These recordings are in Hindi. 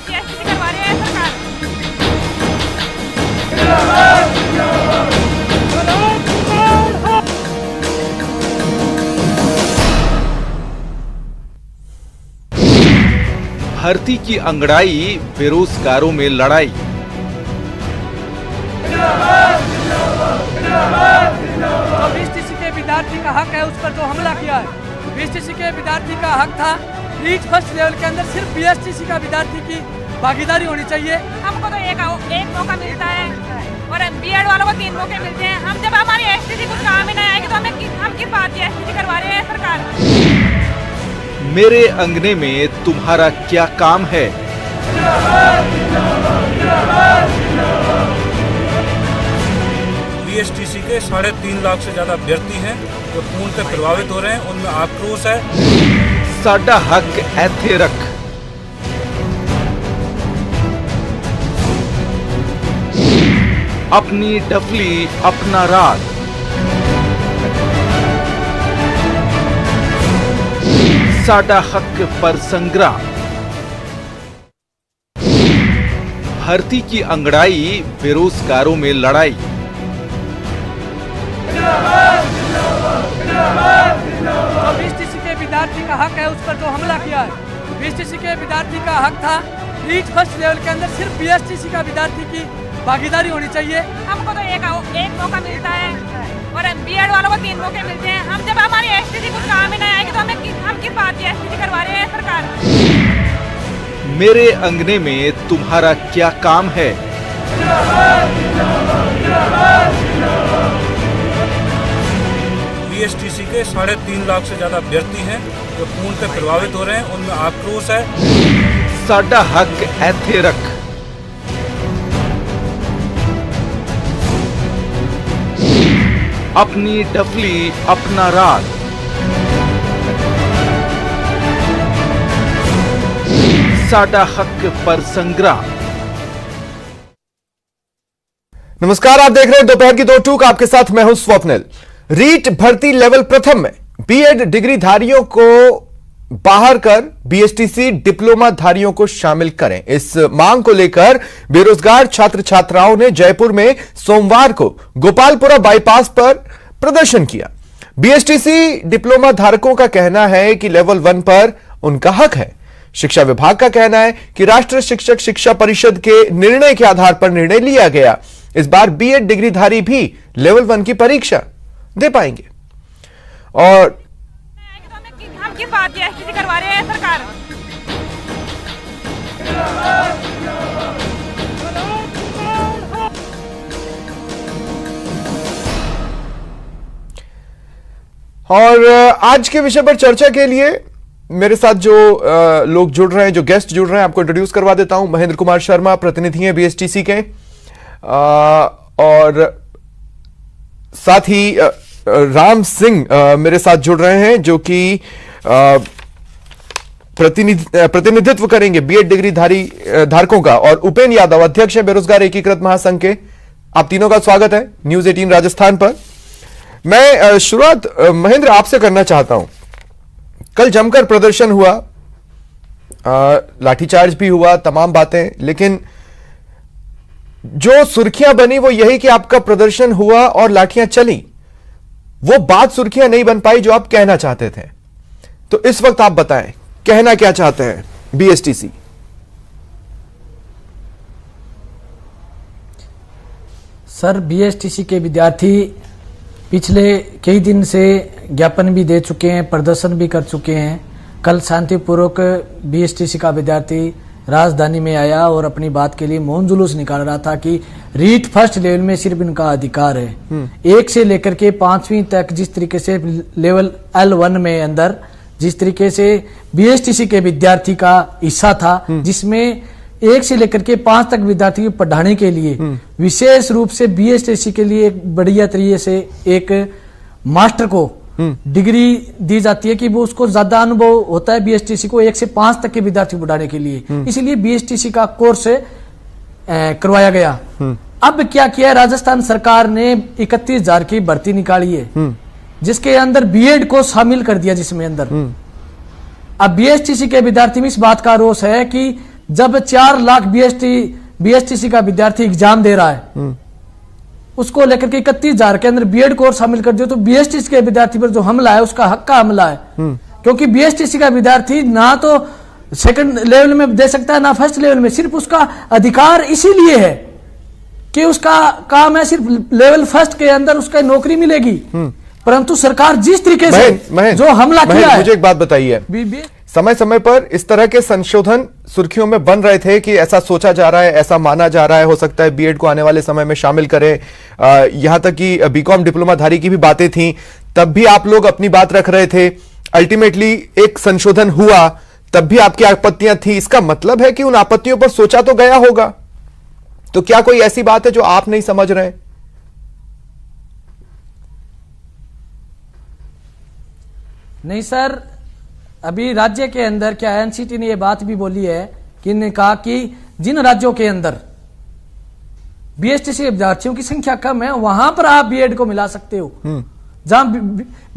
बात है, ऐसी करवा रही है सरकार। भर्ती की अंगड़ाई, बेरोजगारों में लड़ाई। बीएसटीसी के विद्यार्थी का हक है, उस पर जो हमला किया है, बीएसटीसी के विद्यार्थी का हक था। रीच फर्स्ट लेवल के अंदर सिर्फ बीएसटीसी का विद्यार्थी की भागीदारी होनी चाहिए। हमको तो एक मौका मिलता है और बीएड वालों को 3 मौके मिलते हैं। हम जब हमारी एसटीसी कुछ काम ही नहीं आएगी तो हम किस बात की एसटीसी करवा रहे हैं सरकार। मेरे अंगने में तुम्हारा क्या काम है? बीएसटीसी के 3.5 लाख से ज्यादा अभ्यर्थी हैं जो पूर्ण से प्रभावित हो रहे हैं, उनमें आक्रोश है। साडा हक ऐथे रख। अपनी डफली अपना राज। साडा हक पर संग्राम। भर्ती की अंगड़ाई, बेरोजगारों में लड़ाई। बीएसटीसी के विद्यार्थी का हक है, उस पर जो हमला किया है, बीएसटीसी के विद्यार्थी का हक था। रीच फर्स्ट लेवल के अंदर सिर्फ बीएसटीसी का विद्यार्थी की भागीदारी होनी चाहिए। हमको तो एक मौका मिलता है और बीएड वालों को 3 मौके मिलते हैं। हम जब हमारी एसटीसी कुछ काम ही नहीं आएगी तो हम किस बात की एसटीसी करवा रहे हैं सरकार। मेरे अंगने में तुम्हारा क्या काम है? बीएसटीसी के 3.5 लाख से ज्यादा अभ्यर्थी हैं जो पूर्ण से प्रभावित हो रहे हैं, उनमें आक्रोश है। साडा हक ऐथे रख। अपनी डफली अपना राज। साडा हक पर संग्राम। नमस्कार, आप देख रहे हैं दोपहर की 2 टूक। आपके साथ मैं हूं स्वप्निल। रीट भर्ती लेवल प्रथम में बीएड डिग्रीधारियों को बाहर कर बीएसटीसी डिप्लोमा धारियों को शामिल करें, इस मांग को लेकर बेरोजगार छात्र छात्राओं ने जयपुर में सोमवार को गोपालपुरा बाईपास पर प्रदर्शन किया। बीएसटीसी डिप्लोमा धारकों का कहना है कि लेवल 1 पर उनका हक है। शिक्षा विभाग का कहना है कि राष्ट्रीय शिक्षक शिक्षा परिषद के निर्णय के आधार पर निर्णय लिया गया। इस बार बीएड डिग्रीधारी भी लेवल 1 की परीक्षा दे पाएंगे। और हम किस बात की एसटीसी करवा रहे हैं सरकार। और आज के विषय पर चर्चा के लिए मेरे साथ जो लोग जुड़ रहे हैं, जो गेस्ट जुड़ रहे हैं, आपको इंट्रोड्यूस करवा देता हूं। महेंद्र कुमार शर्मा प्रतिनिधि हैं बीएसटीसी के, और साथ ही राम सिंह मेरे साथ जुड़ रहे हैं जो कि प्रतिनिधित्व करेंगे बीएड डिग्री धारकों का, और उपेन यादव अध्यक्ष है बेरोजगार एकीकृत महासंघ के। आप तीनों का स्वागत है न्यूज 18 राजस्थान पर। मैं शुरुआत महेंद्र आपसे करना चाहता हूं। कल जमकर प्रदर्शन हुआ, लाठीचार्ज भी हुआ, तमाम बातें, लेकिन जो सुर्खियां बनी वो यही कि आपका प्रदर्शन हुआ और लाठियां चली। वो बात सुर्खियां नहीं बन पाई जो आप कहना चाहते थे। तो इस वक्त आप बताएं, कहना क्या चाहते हैं बीएसटीसी? सर, बीएसटीसी के विद्यार्थी पिछले कई दिन से ज्ञापन भी दे चुके हैं, प्रदर्शन भी कर चुके हैं। कल शांतिपूर्वक बीएसटीसी का विद्यार्थी राजधानी में आया और अपनी बात के लिए मौन जुलूस निकाल रहा था कि रीट फर्स्ट लेवल में सिर्फ इनका अधिकार है। 1 से लेकर के 5वीं तक जिस तरीके से लेवल L1 में अंदर जिस तरीके से बीएसटीसी के विद्यार्थी का हिस्सा था, जिसमें 1 से लेकर के 5 तक विद्यार्थी को पढ़ाने के लिए विशेष रूप से बीएसटीसी के लिए एक बढ़िया तरीके से एक मास्टर को डिग्री दी जाती है कि वो उसको ज्यादा अनुभव होता है बीएसटीसी को 1 से 5 तक के विद्यार्थी को पढ़ाने के लिए, इसीलिए बीएसटीसी का कोर्स करवाया गया। अब क्या किया, राजस्थान सरकार ने 31,000 की भर्ती निकाली है जिसके अंदर बीएड को शामिल कर दिया, जिसमें अंदर अब बीएसटीसी के विद्यार्थी में इस बात का रोष है कि जब 4 लाख बीएसटीसी का विद्यार्थी एग्जाम दे रहा है, उसको लेकर के 31,000 के अंदर बीएड कोर्स शामिल कर दिया, तो बीएसटीसी के विद्यार्थी पर जो हमला है उसका हक का हमला है। क्योंकि बीएसटीसी का विद्यार्थी ना तो सेकंड लेवल में दे सकता है ना फर्स्ट लेवल में, सिर्फ उसका अधिकार इसीलिए है कि उसका काम है सिर्फ लेवल फर्स्ट के अंदर उसका नौकरी मिलेगी। परंतु सरकार जिस तरीके से जो हमला किया है, मुझे एक बात बताइए, समय समय पर इस तरह के संशोधन सुर्खियों में बन रहे थे कि ऐसा सोचा जा रहा है, ऐसा माना जा रहा है, हो सकता है बीएड को आने वाले समय में शामिल करें, यहां तक कि बीकॉम डिप्लोमाधारी की भी बातें थी, तब भी आप लोग अपनी बात रख रहे थे। अल्टीमेटली एक संशोधन हुआ, तब भी आपकी आपत्तियां थी। इसका मतलब है कि उन आपत्तियों पर सोचा तो गया होगा। तो क्या कोई ऐसी बात है जो आप नहीं समझ रहे हैं? नहीं सर, अभी राज्य के अंदर क्या एनसीटी ने यह बात भी बोली है कि इन्होंने कहा कि जिन राज्यों के अंदर बीएसटीसी विद्यार्थियों की संख्या कम है वहां पर आप बीएड को मिला सकते हो। जहां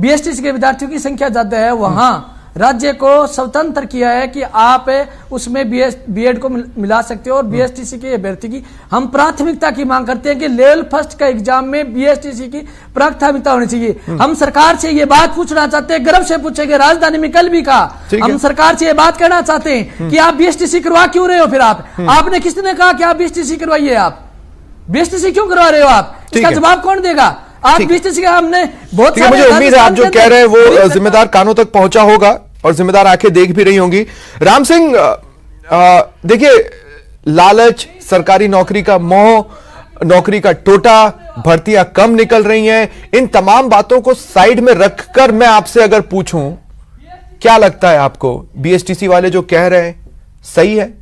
बीएसटीसी के विद्यार्थियों की संख्या ज्यादा है वहां राज्य को स्वतंत्र किया है कि आप उसमें बीएड को मिला सकते हो। और बीएसटीसी के अभ्यर्थी की हम प्राथमिकता की मांग करते हैं कि लेवल फर्स्ट का एग्जाम में बीएसटीसी की प्राथमिकता होनी चाहिए। हम सरकार से ये बात पूछना चाहते हैं, गर्व से पूछेंगे, राजधानी में कल भी कहा, हम सरकार से ये बात कहना चाहते हैं कि आप बीएसटीसी करवा क्यों रहे हो? फिर आपने किसने कहा कि आप बीएसटीसी करवाइए? आप बीएसटीसी क्यों करवा रहे हो? आप इसका जवाब कौन देगा? आप बीएसटीसी का हमने बहुत सारे, मुझे उम्मीद है आप जो कह रहे हैं वो जिम्मेदार कानों तक पहुंचा होगा और जिम्मेदार आंखें देख भी रही होंगी। राम सिंह, देखिए, लालच, सरकारी नौकरी का मोह, नौकरी का टोटा, भर्तियां कम निकल रही हैं, इन तमाम बातों को साइड में रखकर मैं आपसे अगर पूछूं, क्या लगता है आपको बीएसटीसी वाले जो कह रहे हैं सही है?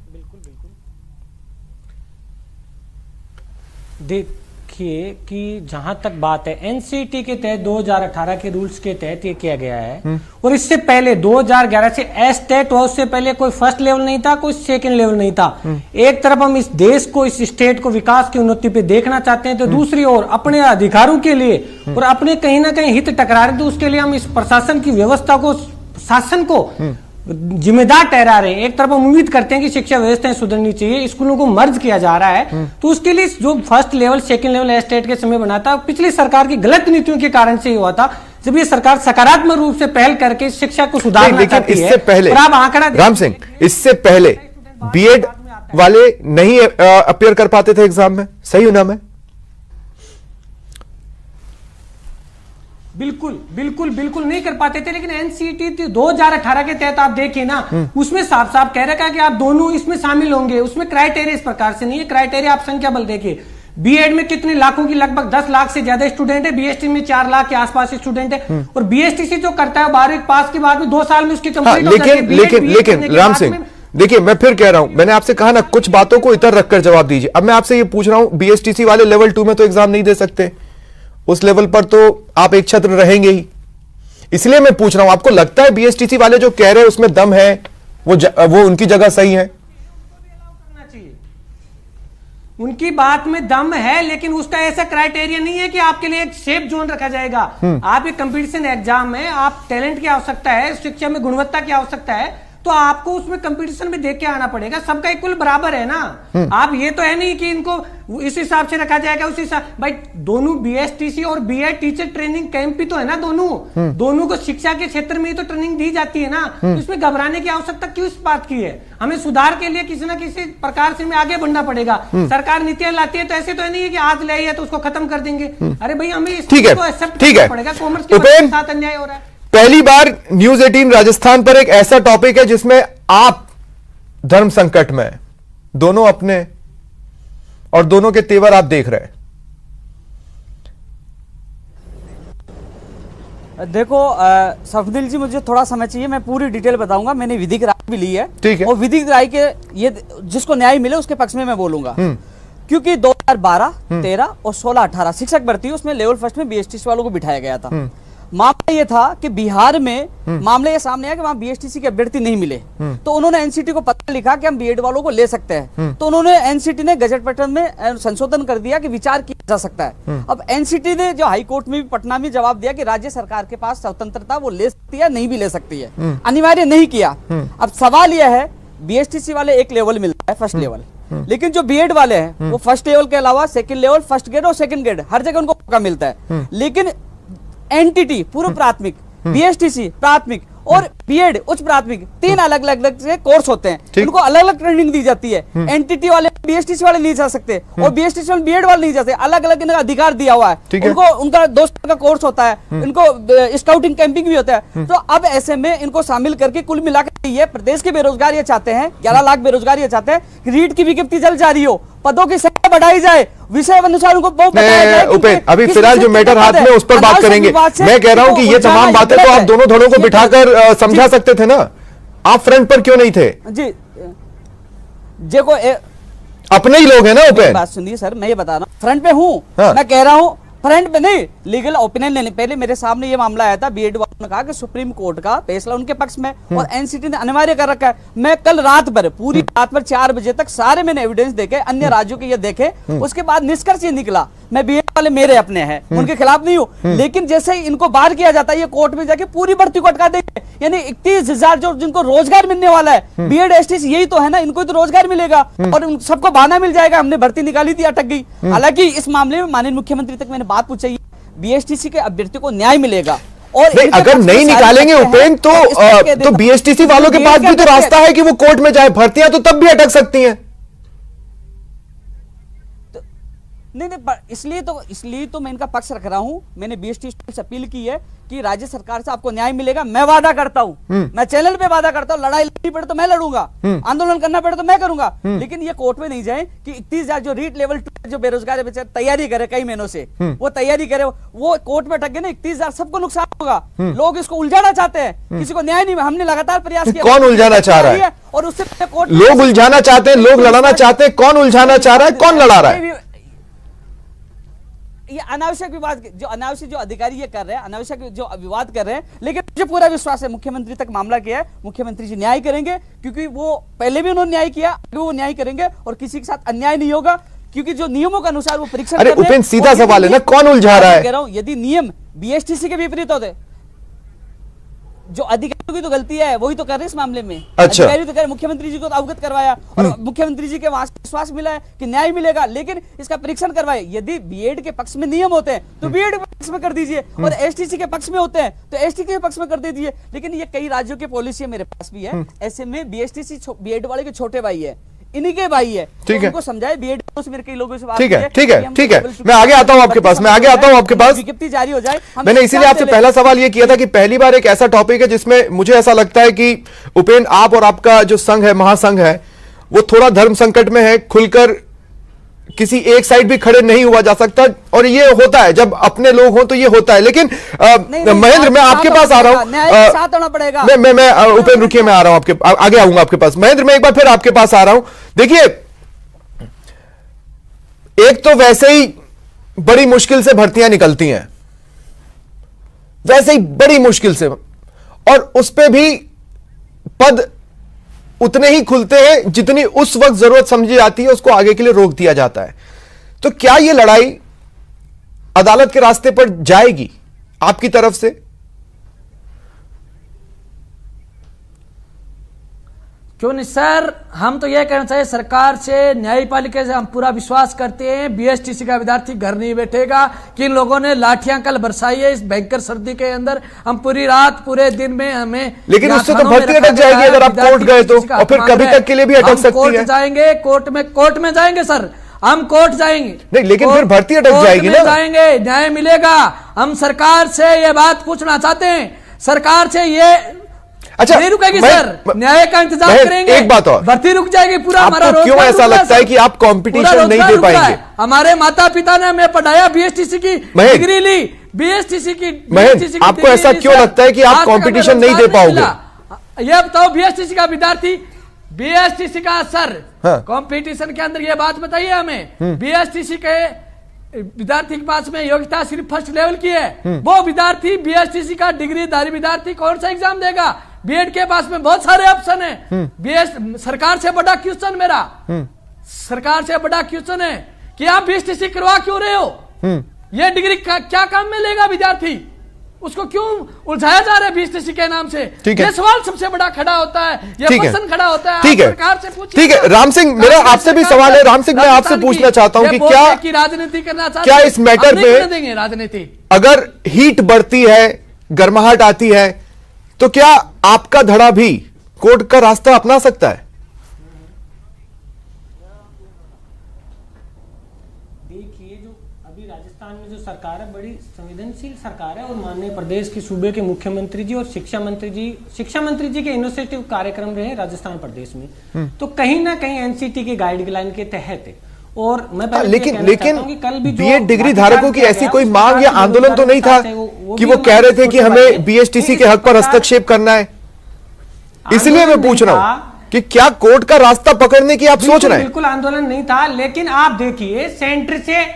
देखिए कि जहां तक बात है एनसीटी के तहत 2018 के रूल्स के तहत ये किया गया है, और इससे पहले 2011 से एस्टेट हुआ, उससे पहले कोई फर्स्ट लेवल नहीं था, कोई सेकंड लेवल नहीं था। एक तरफ हम इस देश को, इस स्टेट को विकास की उन्नति पे देखना चाहते हैं, तो दूसरी ओर अपने अधिकारों के लिए और अपने कहीं ना कहीं हित टकरा रहे, तो उसके लिए हम इस प्रशासन की व्यवस्था को, शासन को जिम्मेदार ठहरा रहे हैं। एक तरफ हम उम्मीद करते हैं कि शिक्षा व्यवस्थाएं सुधरनी चाहिए, स्कूलों को मर्ज किया जा रहा है, तो उसके लिए जो first level second level estate के समय बना था, पिछली सरकार की गलत नीतियों के कारण से हुआ था। जब ये सरकार सकारात्मक रूप से पहल करके शिक्षा को सुधारना चाहती है, इससे पहले आप आंकड़ा राम सिंह, इससे पहले बीएड वाले नहीं अपीयर कर पाते थे एग्जाम में, सही हूं ना मैं? बिल्कुल नहीं कर पाते थे, लेकिन एनसीटी 2018 के तहत आप देखिए ना, उसमें साफ साफ कह रखा है कि आप दोनों इसमें शामिल होंगे। उसमें क्राइटेरिया इस प्रकार से नहीं है, क्राइटेरिया आप संख्या बल देखिए, बीएड में कितने लाखों की, लगभग 10 लाख से ज्यादा स्टूडेंट है, बीएसटी में 4 लाख के आसपास स्टूडेंट है, और बीएसटीसी जो करता है 12वीं पास के बाद में 2 साल में उसकी कंप्लीट हो जाती है। लेकिन राम सिंह, देखिए, मैं फिर कह रहा हूं, मैंने आपसे कहा ना, कुछ बातों को इतर रखकर जवाब दीजिए। अब मैं आपसे ये पूछ रहा हूं, बीएसटीसी वाले लेवल 2 में तो एग्जाम नहीं दे सकते, उस लेवल पर तो आप एक छत्र रहेंगे ही, इसलिए मैं पूछ रहा हूं, आपको लगता है बीएसटीसी वाले जो कह रहे हैं उसमें दम है, वो उनकी जगह सही है? उनकी बात में दम है, लेकिन उसका ऐसा क्राइटेरिया नहीं है कि आपके लिए एक सेफ जोन रखा जाएगा। आप एक कंपटीशन एग्जाम है, आप टैलेंट की आवश्यकता है, शिक्षा में गुणवत्ता की आवश्यकता है, तो आपको उसमें कंपटीशन में देख के आना पड़ेगा। सबका इक्वल बराबर है ना। आप ये तो है नहीं कि इनको इस हिसाब से रखा जाएगा, उस हिसाब, भाई दोनों बीएसटीसी और बीएड टीचर ट्रेनिंग कैंप भी तो है ना, दोनों को शिक्षा के क्षेत्र में ही तो ट्रेनिंग दी जाती है ना। तो इसमें घबराने की आवश्यकता क्यों इस बात की है? हमें सुधार के लिए किसी ना किसी प्रकार से आगे बढ़ना पड़ेगा। सरकार नीतियां लाती है तो ऐसे तो है नहीं है कि आज ले आई है तो उसको खत्म कर देंगे। अरे भाई हमें इसको एक्सेप्ट करना पड़ेगा। कॉमर्स के साथ अन्याय हो रहा है। पहली बार न्यूज 18 राजस्थान पर एक ऐसा टॉपिक है जिसमें आप धर्म संकट में हैं, दोनों अपने और दोनों के तेवर आप देख रहे हैं। देखो सफदिल जी, मुझे थोड़ा समय चाहिए, मैं पूरी डिटेल बताऊंगा। मैंने विधिक राय भी ली है, ठीक है, और विधिक राय के ये जिसको न्याय मिले उसके पक्ष में मैं बोलूंगा। क्योंकि 2012, 13 और 16, 18 शिक्षक भर्ती उसमें लेवल फर्स्ट में बीएसटीसी वालों को बिठाया गया था। मामला ये था कि बिहार में मामला ये सामने आया कि वहां बीएसटीसी के अभ्यर्थी नहीं मिले, तो उन्होंने एनसीटी को पत्र लिखा कि हम बीएड वालों को ले सकते हैं। तो उन्होंने एनसीटी ने गजट पैटर्न में संशोधन कर दिया कि विचार किया जा सकता है। अब एनसीटी ने जो हाई कोर्ट में भी, पटना में जवाब दिया कि राज्य सरकार के पास स्वतंत्रता, वो ले सकती है, नहीं भी ले सकती है, अनिवार्य नहीं किया। अब सवाल यह है बीएसटीसी वाले एक लेवल मिलता है, फर्स्ट लेवल, लेकिन जो बीएड वाले हैं वो फर्स्ट लेवल के अलावा सेकंड लेवल, फर्स्ट ग्रेड और सेकंड ग्रेड हर जगह उनको मौका मिलता है। लेकिन एनटीटी पूर्व प्राथमिक, बीएसटीसी प्राथमिक और बीएड उच्च प्राथमिक, 3 अलग अलग से कोर्स होते हैं, उनको अलग अलग ट्रेनिंग दी जाती है। एनटीटी वाले बीएसटीसी वाले नहीं जा सकते और बीएसटीसी वाले बीएड वाले नहीं जा सकते, अलग अलग इनका अधिकार दिया हुआ है उनको। उनका 2 साल का कोर्स होता है, इनको स्काउटिंग कैंपिंग भी होता है। तो अब ऐसे में इनको शामिल करके कुल मिलाकर ये प्रदेश के बेरोजगार ये चाहते हैं, 11 लाख बेरोजगार ये चाहते हैं कि रीट की विज्ञप्ति जल्द जारी हो, पदों की संख्या बढ़ाई जाए, विषय अनुसार उनको बताया जाए। उपेन, अभी फिलहाल जो मैटर हाथ में उस पर बात करेंगे। मैं कह रहा हूं कि ये तमाम बातें तो आप दोनों धड़ों को बिठाकर समझा सकते थे ना, आप फ्रंट पर क्यों नहीं थे? जी देखो अपने ही लोग हैं ना उपेन। बात सुनिए सर, मैं ये बता रहा हूँ फ्रंट पे हूँ। मैं कह रहा हूँ फ्रंट पे नहीं, लीगल ओपिनियन लेने पहले मेरे सामने ये मामला आया था, बीएड वालों ने कहा कि सुप्रीम कोर्ट का फैसला उनके पक्ष में और एनसीटी ने अनिवार्य कर रखा है। मैं कल रात भर पूरी रात भर 4 बजे तक सारे मैंने एविडेंस देखे, अन्य राज्यों के ये देखे, उसके बाद निष्कर्ष ये निकला, मैं बीएड वाले मेरे अपने हैं, उनके खिलाफ नहीं हूँ, लेकिन जैसे ही इनको बाहर किया जाता है ये कोर्ट में जाके पूरी भर्ती को अटका देंगे। यानी 31,000 जो जिनको रोजगार मिलने वाला है, बीएड एसटीसी यही तो है ना, इनको तो रोजगार मिलेगा और सबको बहाना मिल जाएगा, हमने भर्ती निकाली थी अटक गई। हालांकि इस मामले में माननीय मुख्यमंत्री तक मैंने बात पूछी, बीएसटीसी के अभ्यर्थी को न्याय मिलेगा और नहीं, अगर नहीं निकालेंगे उपेन तो बीएसटीसी वालों के पास भी तो रास्ता है कि वो कोर्ट में जाए, भर्तियां तो तब भी अटक सकती हैं। नहीं, इसलिए तो मैं इनका पक्ष रख रहा हूं। मैंने बीएसटीसी से अपील की है कि राज्य सरकार से आपको न्याय मिलेगा। मैं वादा करता हूं, मैं चैनल पे वादा करता हूं, लड़ाई लड़नी पड़े तो मैं लड़ूंगा, आंदोलन करना पड़े तो मैं करूंगा, लेकिन ये कोर्ट में नहीं जाए कि 31,000 जो रीट लेवल 2 जो बेरोजगार है तैयारी करे कई महीनों से, वो तैयारी करे, वो कोर्ट में अटक गए ना, 31,000 सबको नुकसान होगा। लोग इसको उलझाना चाहते हैं, किसी को न्याय नहीं, हमने लगातार प्रयास किया। कौन उलझाना चाह रहा है? और उससे कोर्ट लोग उलझाना चाहते हैं, लोग लड़ाना चाहते हैं, कौन उलझाना चाह रहा है, कौन लड़ा रहा है? ये अनावश्यक विवाद जो अधिकारी ये कर रहे हैं, अनावश्यक जो विवाद कर रहे हैं, लेकिन मुझे पूरा विश्वास है मुख्यमंत्री तक मामला किया है, मुख्यमंत्री जी न्याय करेंगे, क्योंकि वो पहले भी उन्होंने न्याय किया, आगे वो न्याय करेंगे और किसी के साथ अन्याय नहीं होगा, क्योंकि जो नियमों के अनुसार वो परीक्षण कर रहे हैं। उपेन, सीधा सवाल है ना, कौन उलझा रहा है? कह रहा हूं, यदि नियम बीएसटीसी के विपरीत होते, जो अधिकारियों की तो गलती है, वही तो कर रहे हैं इस मामले में। अच्छा। अधिकारी तो कर, मुख्यमंत्री जी को तो अवगत करवाया और मुख्यमंत्री जी के वहां विश्वास मिला है कि न्याय मिलेगा, लेकिन इसका परीक्षण करवाए। यदि बीएड के पक्ष में नियम होते हैं तो बीएड के पक्ष में कर दीजिए, और एसटीसी के पक्ष में होते हैं तो एसटी के पक्ष में कर दीजिए। लेकिन ये कई राज्यों की पॉलिसी मेरे पास भी है, ऐसे में बीएसटीसी बीएड वाले के छोटे भाई है, इन्हीं के भाई है, ठीक है, उनको समझाए। बीएड से मेरे कई लोगों से बात ठीक है, ठीक है, ठीक है, मैं आगे आता हूं आपके पास, मैं आगे आता हूं आपके पास। विज्ञप्ति जारी हो जाए। मैंने इसीलिए आपसे पहला सवाल यह किया था कि पहली बार एक ऐसा टॉपिक है जिसमें मुझे ऐसा लगता है कि उपेन, आप और आपका जो संघ है, महासंघ है, वो थोड़ा धर्म संकट में है, खुलकर किसी एक साइड भी खड़े नहीं हुआ जा सकता, और ये होता है जब अपने लोग हों तो ये होता है। लेकिन महेंद्र, मैं आपके पास आ रहा हूं, साथ होना पड़ेगा। मैं उपेन रुकिए, मैं आ रहा हूं आपके आगे, आऊंगा आपके पास। महेंद्र, मैं एक बार फिर आपके पास आ रहा हूं। देखिए, एक तो वैसे ही बड़ी मुश्किल से भर्तियां निकलती हैं, वैसे ही बड़ी मुश्किल से, और उस पे भी पद उतने ही खुलते हैं जितनी उस वक्त जरूरत समझी जाती है, उसको आगे के लिए रोक दिया जाता है। तो क्या यह लड़ाई अदालत के रास्ते पर जाएगी आपकी तरफ से? क्यों नहीं सर, हम तो यह कहना चाहिए सरकार से, न्यायपालिका से हम पूरा विश्वास करते हैं। बीएसटीसी का विद्यार्थी घर नहीं बैठेगा। किन लोगों ने लाठियां कल बरसाई है इस भयंकर सर्दी के अंदर, हम पूरी रात पूरे दिन में हमें, लेकिन उससे तो भर्ती अटक जाएगी अगर आप कोर्ट गए तो, और फिर कभी तक के लिए भी अटक सकती है। कोर्ट जाएंगे, कोर्ट में जाएंगे सर, हम कोर्ट जाएंगे। नहीं, लेकिन फिर भर्ती अटक जाएगी ना। जाएंगे, न्याय मिलेगा। हम सरकार से ये बात पूछना चाहते हैं, सरकार से ये अच्छा नहीं रुकेगी सर, न्याय का इंतजार करेंगे। एक बात और, भर्ती रुक जाएगी, पूरा हमारा क्यों ऐसा लगता है कि आप कंपटीशन नहीं दे पाएंगे? हमारे माता पिता ने हमें पढ़ाया, बीएसटीसी की डिग्री ली, बीएसटीसी की आपको ऐसा क्यों लगता है कि आप कंपटीशन नहीं दे पाओगे? ये बताओ, बीएसटीसी का विद्यार्थी, बीएसटीसी का सर कंपटीशन के अंदर ये बात बताइए हमें। बीएसटीसी के विद्यार्थी के पास में योग्यता सिर्फ फर्स्ट लेवल की है, वो विद्यार्थी बीएसटीसी का डिग्रीधारी विद्यार्थी कौन सा एग्जाम देगा? बीएड के पास में बहुत सारे ऑप्शन है। सरकार से बड़ा क्वेश्चन मेरा, सरकार से बड़ा क्वेश्चन है कि आप बीएसटीसी करवा क्यों रहे हो? ये डिग्री क्या काम में लेगा विद्यार्थी? उसको क्यों उलझाया जा रहा है बीएसटीसी के नाम से? ठीक है। ये सवाल सबसे बड़ा खड़ा होता है, ये प्रश्न खड़ा होता है। ठीक है, सरकार से पूछिए। ठीक है राम सिंह, मेरा आपसे भी सवाल है। राम सिंह, मैं आपसे पूछना चाहता हूं कि क्या की राजनीति करना चाहते क्या इस मैटर में देंगे राजनीति? अगर हीट बढ़ती है, गर्माहट आती है, तो क्या आपका धड़ा भी कोर्ट का रास्ता अपना सकता है? देखिए, जो अभी राजस्थान में जो सरकार है, बड़ी संवेदनशील सरकार है और माननीय प्रदेश के सूबे के मुख्यमंत्री जी और शिक्षा मंत्री जी के इनिशिएटिव कार्यक्रम रहे राजस्थान प्रदेश में, तो कहीं ना कहीं एनसीटी के गाइडलाइन के तहत है। और मैं लेकिन बीएड डिग्री धारकों की ऐसी कोई मांग या आंदोलन तो नहीं था कि वो कह रहे थे कि हमें बीएसटीसी के हक पर हस्तक्षेप करना है? इसलिए मैं पूछ रहा हूं कि क्या कोर्ट का रास्ता पकड़ने की आप सोच रहे हैं? बिल्कुल आंदोलन नहीं था, लेकिन आप देखिए सेंटर से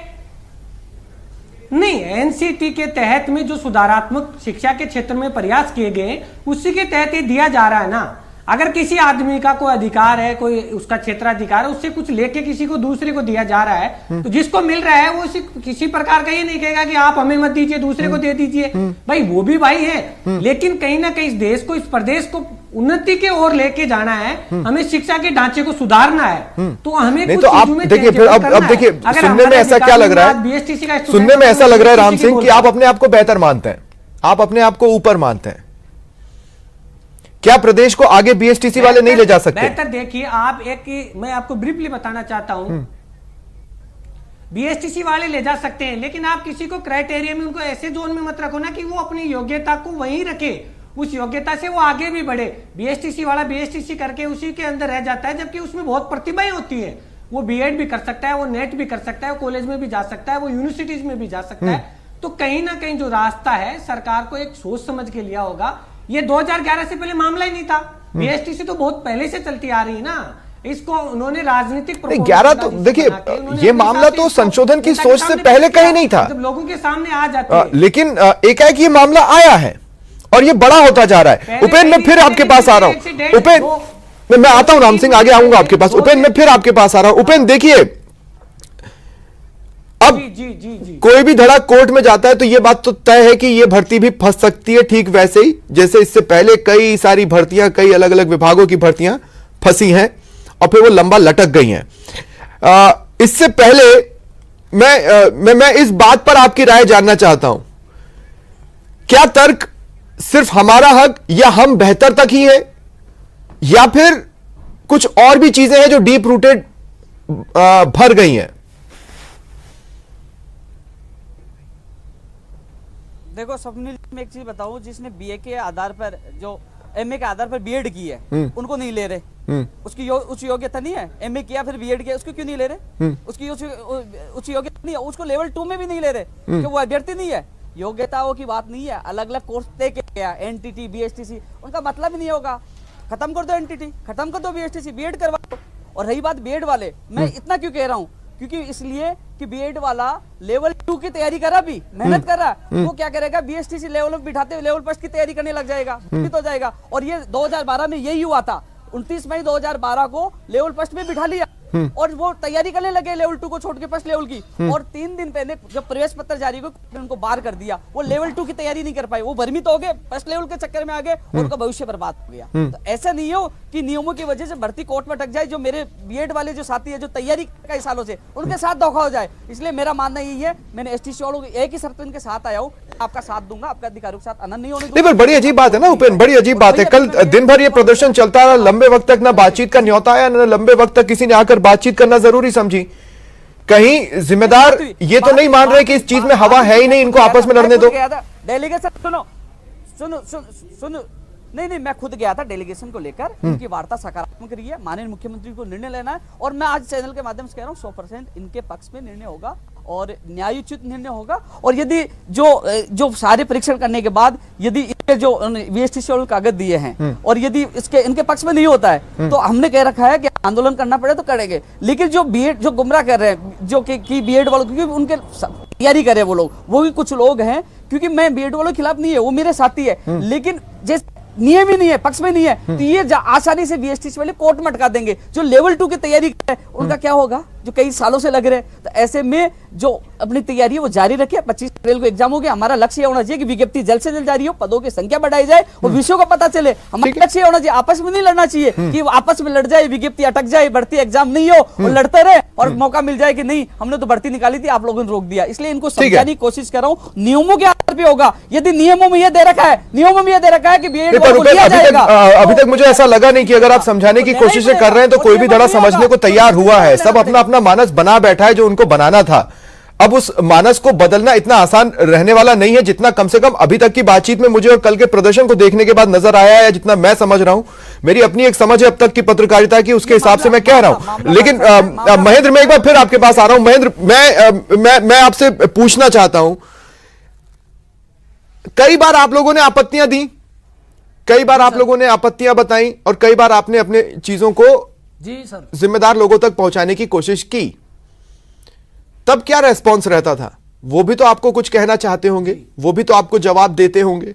नहीं, एनसीटी के तहत में जो सुधारात्मक शिक्षा के क्षेत्र में प्रयास किए गए उसी के तहत ये दिया जा रहा है ना। अगर किसी आदमी का कोई अधिकार है, कोई उसका क्षेत्राधिकार है, उससे कुछ लेके किसी को दूसरे को दिया जा रहा है, तो जिसको मिल रहा है वो किसी प्रकार का ये नहीं कहेगा कि आप हमें मत दीजिए, दूसरे को दे दीजिए। भाई वो भी भाई है, लेकिन कहीं ना कहीं इस देश को, इस प्रदेश को उन्नति के ओर लेके जाना है, हमें शिक्षा के ढांचे को सुधारना है, तो हमें नहीं, तो आप देखिए फिर अब देखिए सुनने में ऐसा क्या लग रहा है, बीएसटीसी का सुनने में ऐसा लग रहा है राम सिंह कि आप अपने आप को बेहतर मानते हैं, आप अपने आप को ऊपर मानते हैं। क्या प्रदेश को आगे बीएसटीसी वाले नहीं ले जा सकते? बेहतर देखिए, आप मैं आपको ब्रीफली बताना चाहता हूं, बीएसटीसी वाले ले जा सकते हैं, लेकिन आप किसी को क्राइटेरिया में, उनको ऐसे जोन में मत रखो ना कि वो अपनी योग्यता को वहीं रखे, उस योग्यता से वो आगे भी बढ़े। बीएसटीसी वाला बीएसटीसी करके उसी के अंदर रह जाता है, जबकि उसमें बहुत प्रतिभाएं होती है। वो बीएड भी कर सकता है, वो नेट भी कर सकता है, वो कॉलेज में भी जा सकता है, वो यूनिवर्सिटीज में भी जा सकता है। तो कहीं ना कहीं जो रास्ता है, सरकार को एक सोच समझ के लिया होगा। ये 2011 से पहले मामला ही नहीं था, बीएसटीसी तो बहुत पहले से चलती आ रही है ना। इसको उन्होंने राजनीतिक 11 तो देखिए, ये मामला तो संशोधन की सोच से पहले कहीं नहीं था, जब लोगों के सामने आ जाती है। लेकिन एकाएक ये मामला आया है और ये बड़ा होता जा रहा है। उपेंद्र, मैं फिर आपके पास आ रहा हूं। उपेंद्र, मैं आता हूं, राम सिंह आगे आऊंगा आपके पास। उपेंद्र, मैं फिर आपके पास आ रहा हूं। उपेंद्र देखिए, अब जी। कोई भी धड़ा कोर्ट में जाता है तो यह बात तो तय है कि यह भर्ती भी फंस सकती है, ठीक वैसे ही जैसे इससे पहले कई सारी भर्तियां, कई अलग अलग विभागों की भर्तियां फंसी हैं और फिर वो लंबा लटक गई हैं। इससे पहले मैं इस बात पर आपकी राय जानना चाहता हूं, क्या तर्क सिर्फ हमारा हक या हम बेहतर तक ही है, या फिर कुछ और भी चीजें हैं जो डीप रूटेड भर गई हैं? देखो स्वप्निल, मैं एक चीज बताऊं, जिसने बीए के आधार पर, जो एमए के आधार पर बीएड की है, उनको नहीं ले रहे। उसकी उच्च योग्यता नहीं है, एमए किया फिर बीएड किया, उसको क्यों नहीं ले रहे? उसकी उच्च योग्यता नहीं है, उसको लेवल 2 में भी नहीं ले रहे, क्योंकि वो अभ्यर्थी नहीं है। योग्यताओं की बात नहीं है, अलग अलग कोर्स तय किया, एनटीटी, बीएसटीसी, उनका मतलब ही नहीं होगा। खत्म कर दो एनटीटी, खत्म कर दो बीएसटीसी, बीएड करवा दो। और रही बात बीएड वाले, मैं इतना क्यों कह रहा हूँ, क्योंकि इसलिए कि बीएड वाला लेवल 2 की तैयारी कर रहा, भी मेहनत कर रहा, वो क्या करेगा, बीएसटीसी लेवल में बिठाते हुए लेवल फर्स्ट की तैयारी करने लग जाएगा, हो जाएगा। और ये 2012 में यही हुआ था, 29 मई 2012 को लेवल फर्स्ट में बिठा लिया और वो तैयारी करने लगे लेवल 2 को छोड़ के फर्स्ट लेवल की। और 3 दिन पहले जब प्रवेश पत्र जारी हुआ, उनको बाहर कर दिया, वो लेवल 2 की तैयारी नहीं कर पाए, वो भ्रमित हो गए, फर्स्ट लेवल के चक्कर में आ गए और उनका भविष्य बर्बाद हो गया। तो ऐसा नहीं हो कि नियमों की वजह से भर्ती कोर्ट में अटक जाए। जो मेरे बीएड वाले जो साथी है, जो तैयारी कई सालों से, उनके साथ धोखा हो जाए। इसलिए मेरा मानना यही है, मैंने एसटीसी वालों की एक ही शर्त इनके साथ आया हूँ, आपका साथ दूंगा, आपके अधिकारियों के साथ अनंत नहीं होने दूंगा। पर बड़ी अजीब बात है ना उपेंद्र, बड़ी अजीब बात है। कल दिन भर ये प्रदर्शन चलता रहा, लंबे वक्त तक ना बातचीत का न्योता आया, ना लंबे वक्त तक किसी ने आकर बातचीत करना जरूरी समझी। कहीं जिम्मेदार ये तो नहीं मान रहे कि इस चीज में हवा है ही नहीं, इनको आपस में लड़ने दो। डेलीगेशन सुनो, नहीं, मैं खुद गया था डेलीगेशन को लेकर, इनकी वार्ता सकारात्मक रही है, माननीय मुख्यमंत्री को निर्णय लेना है और मैं आज चैनल के माध्यम से कह रहा हूँ 100% इनके पक्ष में निर्णय होगा और न्यायोचित निर्णय होगा। और यदि जो सारे परीक्षण करने के बाद यदि इनके जो बीएसटीसी वालों कागज दिए हैं और यदि इनके पक्ष में नहीं होता है, तो हमने कह रखा है कि आंदोलन करना पड़े तो करेंगे। लेकिन जो बीएड, जो गुमराह कर रहे हैं, जो कि बीएड वालों, क्योंकि उनके तैयारी करे वो लोग, वो भी कुछ लोग हैं, क्योंकि मैं बीएड वालों के खिलाफ नहीं है, वो मेरे साथी है, लेकिन जैसे नियम ही नहीं है, पक्ष में नहीं है, तो ये आसानी से बीएसटीसी वाले कोर्ट में अटका देंगे। जो लेवल 2 की तैयारी कर रहे हैं, उनका क्या होगा? जो कई सालों से लग रहे हैं। तो ऐसे में जो अपनी तैयारी है वो जारी रखे। 25 अप्रैल को एग्जाम हो गया। हमारा लक्ष्य ये होना चाहिए कि विज्ञप्ति जल्द से जल्द जारी हो, पदों की संख्या बढ़ाई जाए और विषयों का पता चले। हमारा लक्ष्य ये होना चाहिए, आपस में नहीं लड़ना चाहिए कि आपस में लड़ जाए, विज्ञप्ति अटक जाए, भर्ती एग्जाम नहीं हो और लड़ते रहे और मौका मिल जाए कि नहीं हमने तो भर्ती निकाली थी, आप लोगों ने रोक दिया। इसलिए इनको समझाने की कोशिश कर रहा हूं, नियमों के आधार पे होगा। यदि नियमों में यह दे रखा है, कि बीएड को लिया जाएगा, अभी तक मुझे ऐसा लगा नहीं कि अगर आप समझाने की कोशिशें कर रहे हैं तो कोई भी धड़ा समझने को तैयार हुआ है। सब अपना अपना मानस बना बैठा है जो उनको बनाना था। अब उस मानस को बदलना इतना आसान रहने वाला नहीं है जितना कम से कम अभी तक की बातचीत में मुझे और कल के प्रदर्शन को देखने के बाद नजर आया है, जितना मैं समझ रहा हूं। मेरी अपनी एक समझ है अब तक की पत्रकारिता की, उसके हिसाब से मैं कह रहा हूं। लेकिन महेंद्र, मैं एक बार फिर आपके पास आ रहा हूं। महेंद्र, मैं आपसे पूछना चाहता हूं, कई बार आप लोगों ने आपत्तियां दी, कई बार आप लोगों ने आपत्तियां बताई और कई बार आपने अपने चीजों को जी सर जिम्मेदार लोगों तक पहुंचाने की कोशिश की। तब क्या रेस्पॉन्स रहता था? वो भी तो आपको कुछ कहना चाहते होंगे, वो भी तो आपको जवाब देते होंगे।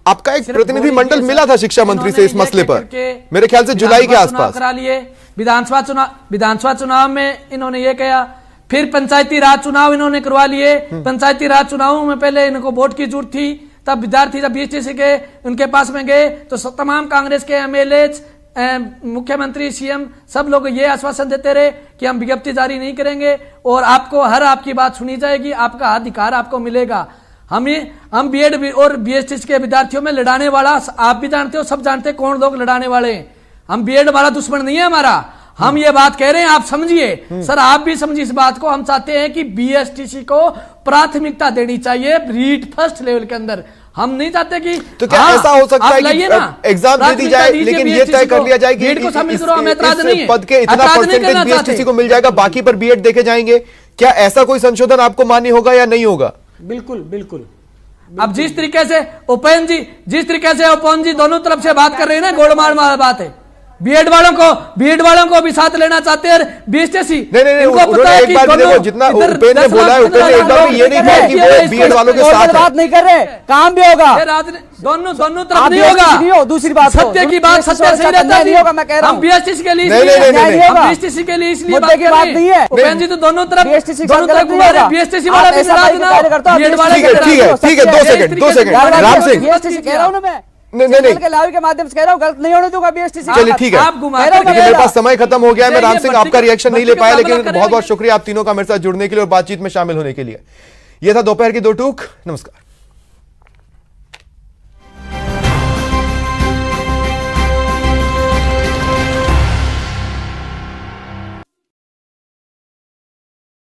आपका एक प्रतिनिधि मंडल मिला था शिक्षा मंत्री से इस मसले पर, मेरे ख्याल से जुलाई के आसपास करा लिए। विधानसभा चुनाव में इन्होंने ये कहा, फिर पंचायती राज चुनाव इन्होंने करवा लिए। पंचायती राज चुनावों में पहले इनको वोट की जरूरत थी, तब विद्यार्थी जब बीएसटीसी के उनके पास में गए तो तमाम कांग्रेस के एमएलए, मुख्यमंत्री, सीएम सब लोग ये आश्वासन देते रहे कि हम विज्ञप्ति जारी नहीं करेंगे और आपको आपकी बात सुनी जाएगी, आपका अधिकार आपको मिलेगा। हम बीएड और बीएसटीसी के विद्यार्थियों में लड़ाने वाला आप भी जानते हो, सब जानते हैं कौन लोग लड़ाने वाले हैं। हम बीएड वाला दुश्मन नहीं है हमारा। हम ये बात कह रहे हैं, आप समझिए सर, आप भी समझिए इस बात को। हम चाहते हैं कि बीएसटीसी को प्राथमिकता देनी चाहिए रीट फर्स्ट लेवल के अंदर। हम नहीं चाहते कि तो क्या ऐसा हो सकता है कि एग्जाम दे दी जाए लेकिन ये तय कर लिया जाए कि इस पद के इतना परसेंटेज बीएसटीसी को मिल जाएगा, बाकी पर बीएड देखे जाएंगे? क्या ऐसा कोई संशोधन आपको मान्य होगा या नहीं होगा? बिल्कुल बिल्कुल। अब जिस तरीके से ओपन जी दोनों तरफ से बात कर रहे हैं ना, गोलमाल बात है। बीएड वालों को भी साथ लेना चाहते हैं बीएसटीसी। नहीं, उन्होंने एक बार देखो जितना उपेंद्र ने बोला है, उपेंद्र ने एक बार भी ये नहीं कहा कि वो बीएड वालों के साथ बात नहीं कर रहे, काम भी होगा। दोनों तरफ नहीं होगा। दूसरी बात, सत्य की बात सत्य सही रहता नहीं होगा। मैं कह रहा हूं बीएसटीसी के लिए बीएसटीसी के लिए इसलिए बात की बात नहीं है। उपेंद्र जी तो दोनों तरफ बीएसटीसी बीएसटीसी वाला भी ठीक है, 2 सेकंड राम सिंह, बीएसटीसी कह रहा हूं ना मैं, नहीं के लाइव के माध्यम से कह रहा हूं, गलत नहीं होने दूंगा बीएसटीसी। चलिए ठीक है, मेरे पास समय खत्म हो गया है। मैं राम सिंह आपका रिएक्शन नहीं ले पाया, लेकिन बहुत बहुत शुक्रिया आप तीनों का मेरे साथ जुड़ने के लिए और बातचीत में शामिल होने के लिए। यह था दोपहर की 2 टूक। नमस्कार।